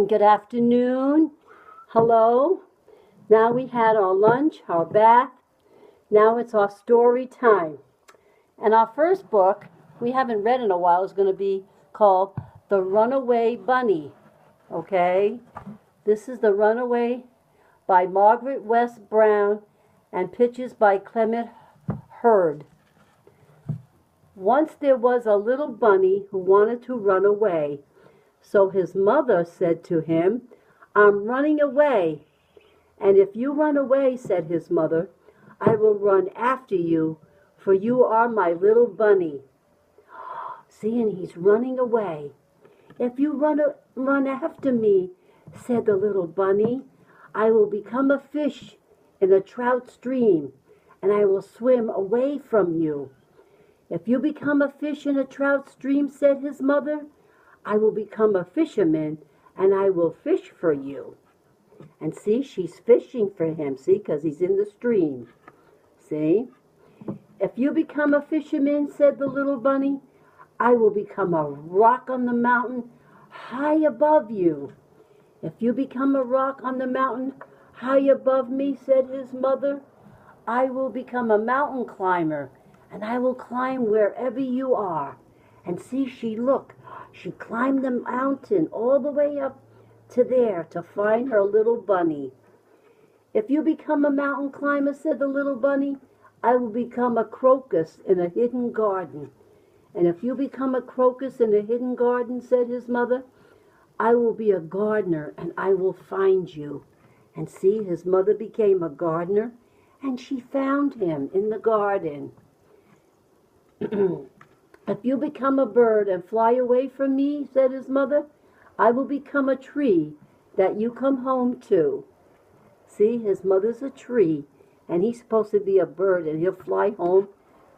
Good afternoon. Hello. Now we had our lunch, our bath. Now it's our story time. And our first book, we haven't read in a while, is going to be called The Runaway Bunny. Okay? This is The Runaway by Margaret West Brown and pictures by Clement Hurd. Once there was a little bunny who wanted to run away. So his mother said to him, "I'm running away." "And if you run away," said his mother, "I will run after you, for you are my little bunny." See, and he's running away. "If you run after me," said the little bunny, "I will become a fish in a trout stream, and I will swim away from you." "If you become a fish in a trout stream," said his mother, "I will become a fisherman, and I will fish for you." And see, she's fishing for him, see, because he's in the stream. See? "If you become a fisherman," said the little bunny, "I will become a rock on the mountain high above you." "If you become a rock on the mountain high above me," said his mother, "I will become a mountain climber, and I will climb wherever you are." And see, she climbed the mountain all the way up to there to find her little bunny. "If you become a mountain climber," said the little bunny, "I will become a crocus in a hidden garden." "And if you become a crocus in a hidden garden," said his mother, "I will be a gardener, and I will find you." And see, his mother became a gardener, and she found him in the garden. "If you become a bird and fly away from me," said his mother, "I will become a tree that you come home to." See, his mother's a tree, and he's supposed to be a bird, and he'll fly home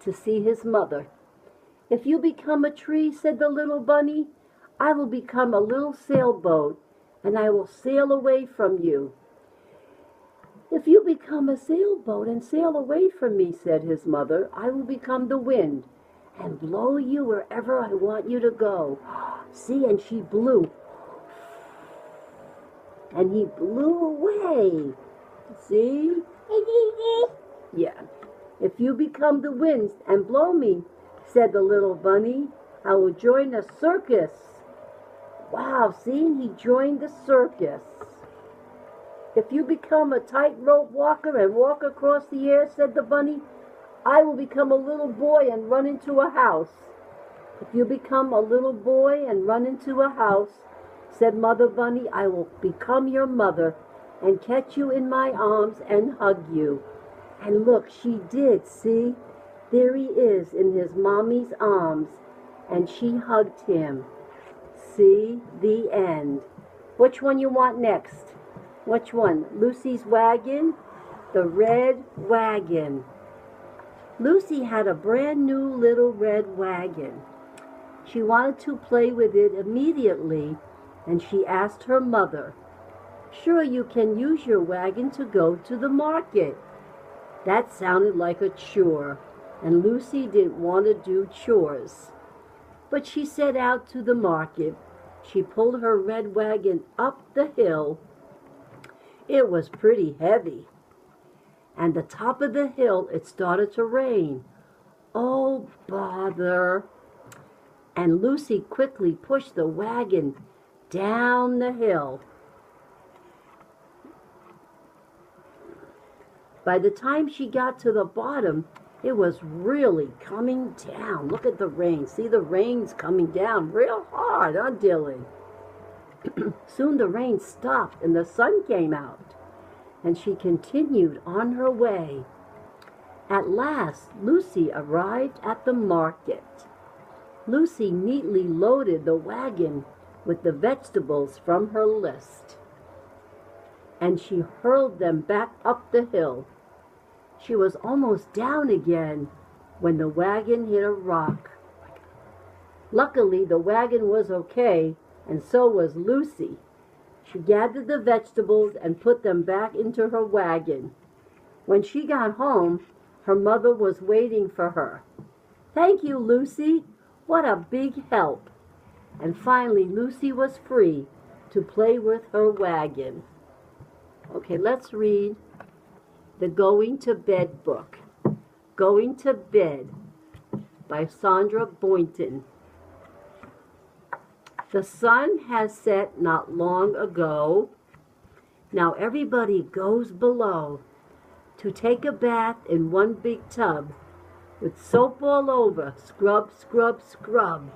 to see his mother. "If you become a tree," said the little bunny, "I will become a little sailboat, and I will sail away from you." "If you become a sailboat and sail away from me," said his mother, "I will become the wind and blow you wherever I want you to go." See, and she blew. And he blew away. See? Yeah. "If you become the wind and blow me," said the little bunny, "I will join a circus." Wow, see? He joined the circus. "If you become a tightrope walker and walk across the air," said the bunny, "I will become a little boy and run into a house." "If you become a little boy and run into a house," said Mother Bunny, "I will become your mother and catch you in my arms and hug you." And look, she did, see? There he is in his mommy's arms, and she hugged him. See? The end. Which one you want next? Which one? Lucy's wagon? The red wagon. Lucy had a brand new little red wagon. She wanted to play with it immediately, and she asked her mother, "Sure, you can use your wagon to go to the market." That sounded like a chore, and Lucy didn't want to do chores. But she set out to the market. She pulled her red wagon up the hill. It was pretty heavy. And the top of the hill, it started to rain. Oh, bother. And Lucy quickly pushed the wagon down the hill. By the time she got to the bottom, it was really coming down. Look at the rain. See, the rain's coming down real hard, huh, Dylan? Soon the rain stopped and the sun came out, and she continued on her way. At last, Lucy arrived at the market. Lucy neatly loaded the wagon with the vegetables from her list, and she hurled them back up the hill. She was almost down again when the wagon hit a rock. Luckily, the wagon was okay, and so was Lucy. She gathered the vegetables and put them back into her wagon. When she got home, her mother was waiting for her. "Thank you, Lucy. What a big help." And finally Lucy was free to play with her wagon. Okay, let's read the Going to Bed book. Going to Bed by Sandra Boynton. The sun has set not long ago. Now everybody goes below to take a bath in one big tub with soap all over. Scrub, scrub, scrub.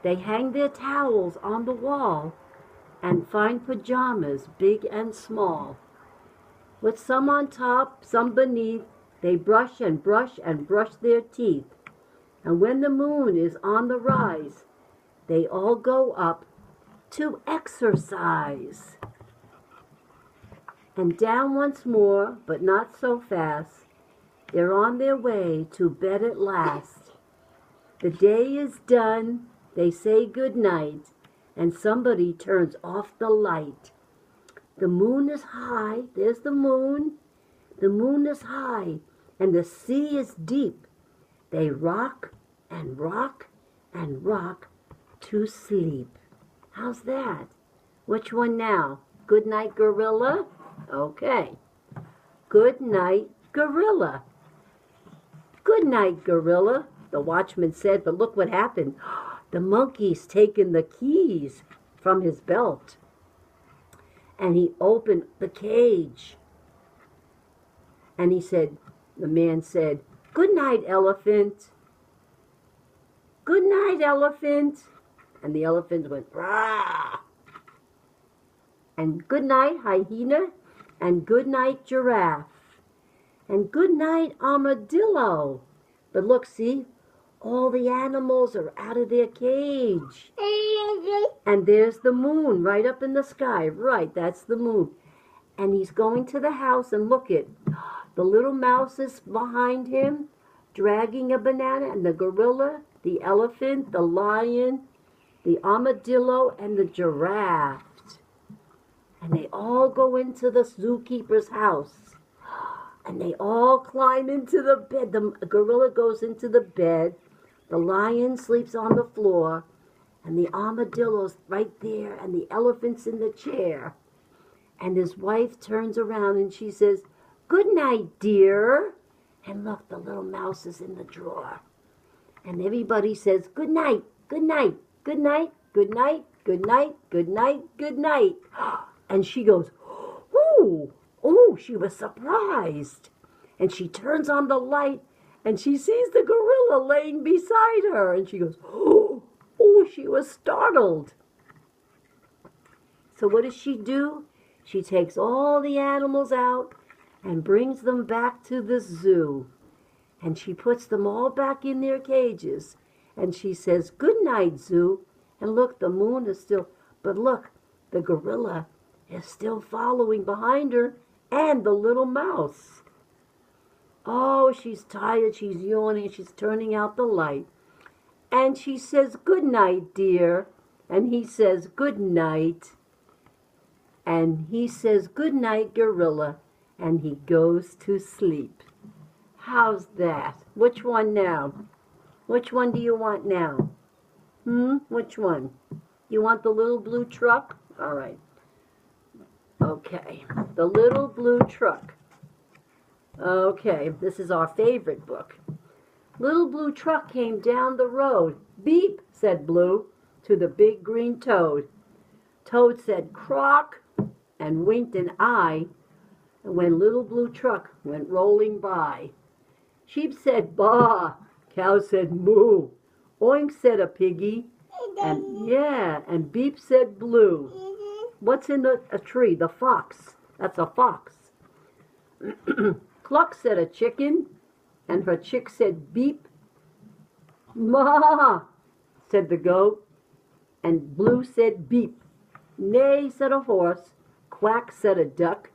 They hang their towels on the wall and find pajamas big and small. With some on top, some beneath, they brush and brush and brush their teeth. And when the moon is on the rise, they all go up to exercise. And down once more, but not so fast. They're on their way to bed at last. The day is done, they say good night, and somebody turns off the light. The moon is high, there's the moon. The moon is high, and the sea is deep. They rock and rock and rock to sleep. How's that? Which one now? Good night, gorilla? Okay. Good night, gorilla. Good night, gorilla, the watchman said, but look what happened. The monkey's taken the keys from his belt. And he opened the cage. And he said, the man said, good night, elephant. Good night, elephant. And the elephant went, rah. And good night, hyena. And good night, giraffe. And good night, armadillo. But look, see, all the animals are out of their cage. And there's the moon right up in the sky. Right, that's the moon. And he's going to the house, and look it. The little mouse is behind him, dragging a banana, and the gorilla, the elephant, the lion, the armadillo, and the giraffe. And they all go into the zookeeper's house. And they all climb into the bed. The gorilla goes into the bed. The lion sleeps on the floor. And the armadillo's right there. And the elephant's in the chair. And his wife turns around and she says, good night, dear. And look, the little mouse is in the drawer. And everybody says, good night, good night, good night, good night, good night, good night, good night. And she goes, ooh. Oh, she was surprised. And she turns on the light and she sees the gorilla laying beside her. And she goes, oh, she was startled. So what does she do? She takes all the animals out and brings them back to the zoo. And she puts them all back in their cages. And she says, good night, zoo. And look, the moon is still, but look, the gorilla is still following behind her. And the little mouse. Oh, she's tired, she's yawning, she's turning out the light. And she says, good night, dear. And he says, good night. And he says, good night, gorilla. And he goes to sleep. How's that? Which one now? Which one do you want now? Which one? You want the little blue truck? All right. Okay, the little blue truck. Okay, this is our favorite book. Little blue truck came down the road. Beep, said Blue to the big green toad. Toad said crock and winked an eye when little blue truck went rolling by. Sheep said baa, cow said moo, oink said a piggy, and Beep said Blue. What's in a tree? The fox. That's a fox. Cluck said a chicken, and her chick said beep. Ma, said the goat, and Blue said beep. Neigh, said a horse. Quack, said a duck.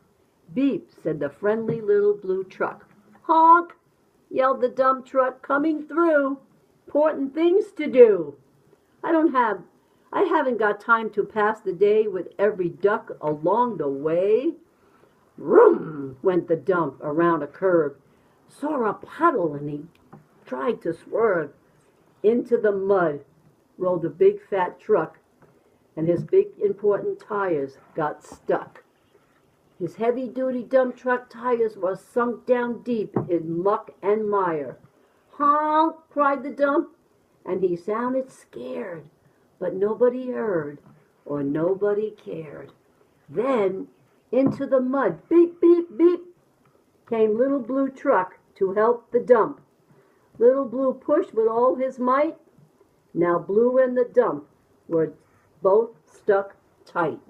Beep, said the friendly little blue truck. Honk, yelled the dumb truck, coming through. Important things to do. I haven't got time to pass the day with every duck along the way. Vroom, went the dump around a curve. Saw a puddle and he tried to swerve. Into the mud rolled a big fat truck. and his big important tires got stuck. His heavy-duty dump truck tires were sunk down deep in muck and mire. "Honk!" cried the dump, and he sounded scared, but nobody heard or nobody cared. Then into the mud, beep, beep, beep, came Little Blue Truck to help the dump. Little Blue pushed with all his might. Now Blue and the dump were both stuck tight.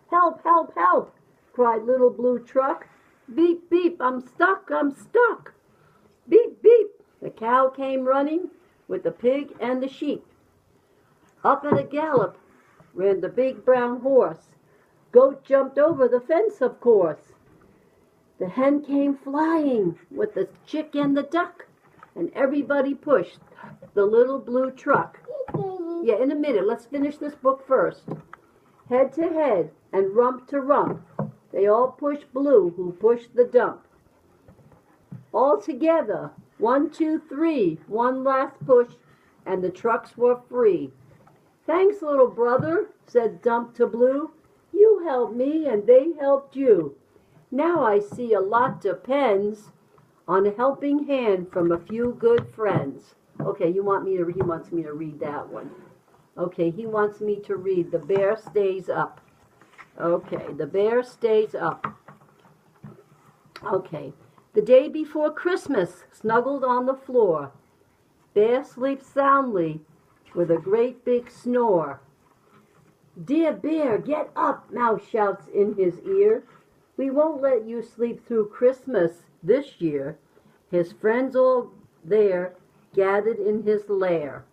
"Help, help, help!" cried Little Blue Truck. "Beep, beep, I'm stuck, I'm stuck." Beep, beep, the cow came running with the pig and the sheep. Up at a gallop ran the big brown horse. Goat jumped over the fence, of course. The hen came flying with the chick and the duck, and everybody pushed the Little Blue Truck. Yeah, in a minute. Let's finish this book first. Head to head and rump to rump, they all pushed Blue, who pushed the dump. All together, 1, 2, 3, one last push, and the trucks were free. "Thanks, little brother," said Dump to Blue. "You helped me, and they helped you. Now I see a lot depends on a helping hand from a few good friends." Okay, he wants me to read that one. Okay, he wants me to read The Bear Stays Up. Okay, The Bear Stays Up. Okay, the day before Christmas, snuggled on the floor, Bear sleeps soundly with a great big snore. "Dear Bear, get up," Mouse shouts in his ear. "We won't let you sleep through Christmas this year." His friends all there, gathered in his lair.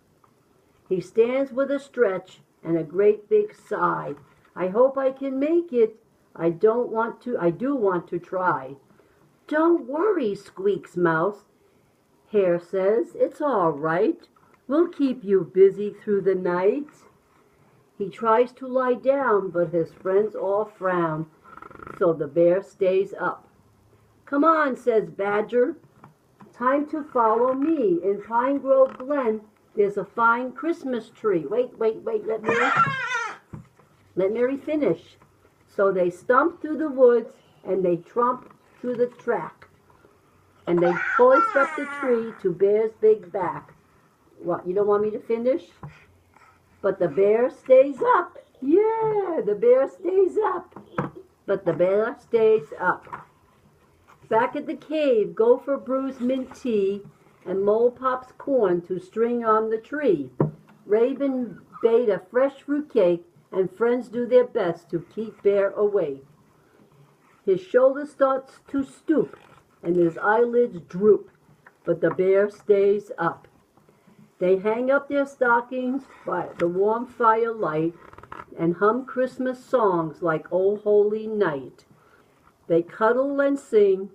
He stands with a stretch and a great big sigh. "I hope I can make it. I do want to try." "Don't worry," squeaks Mouse. Hare says, "It's all right. We'll keep you busy through the night." He tries to lie down, but his friends all frown, so the bear stays up. "Come on," says Badger. "Time to follow me. In Pine Grove Glen, there's a fine Christmas tree." Wait, let Mary finish. So they stump through the woods, and they tromp through the track, and they hoist up the tree to Bear's big back. What, you don't want me to finish? But the bear stays up. Yeah, the bear stays up. But the bear stays up. Back at the cave, Gopher brews mint tea, and Mole pops corn to string on the tree. Raven baked a fresh fruit cake, and friends do their best to keep Bear awake. His shoulder starts to stoop, and his eyelids droop, but the bear stays up. They hang up their stockings by the warm firelight and hum Christmas songs like "O Holy Night." They cuddle and sing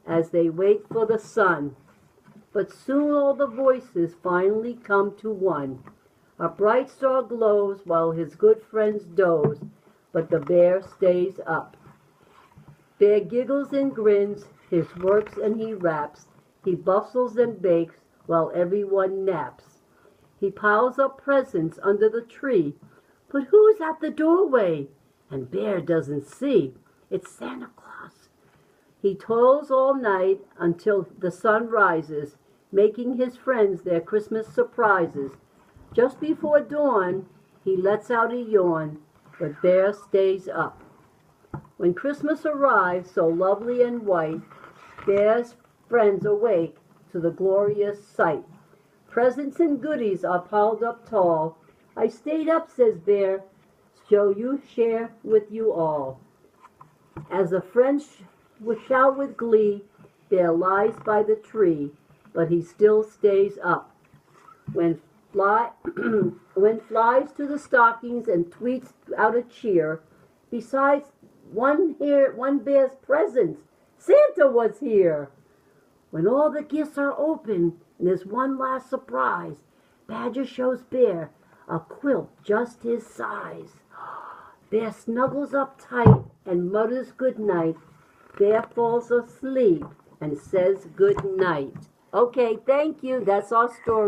as they wait for the sun. But soon all the voices finally come to one. A bright star glows while his good friends doze, but the bear stays up. Bear giggles and grins, he works and he raps, he bustles and bakes while everyone naps. He piles up presents under the tree, but who's at the doorway? And Bear doesn't see. It's Santa Claus. He toils all night until the sun rises, making his friends their Christmas surprises. Just before dawn, he lets out a yawn, but Bear stays up. When Christmas arrives, so lovely and white, Bear's friends awake to the glorious sight. Presents and goodies are piled up tall. "I stayed up," says Bear, "so you share with you all." As the friends shout with glee, Bear lies by the tree, but he still stays up. When flies to the stockings and tweets out a cheer, besides one bear's presents, Santa was here. When all the gifts are open and there's one last surprise, Badger shows Bear a quilt just his size. Bear snuggles up tight and mutters good night. Bear falls asleep and says good night. Okay, thank you. That's our story.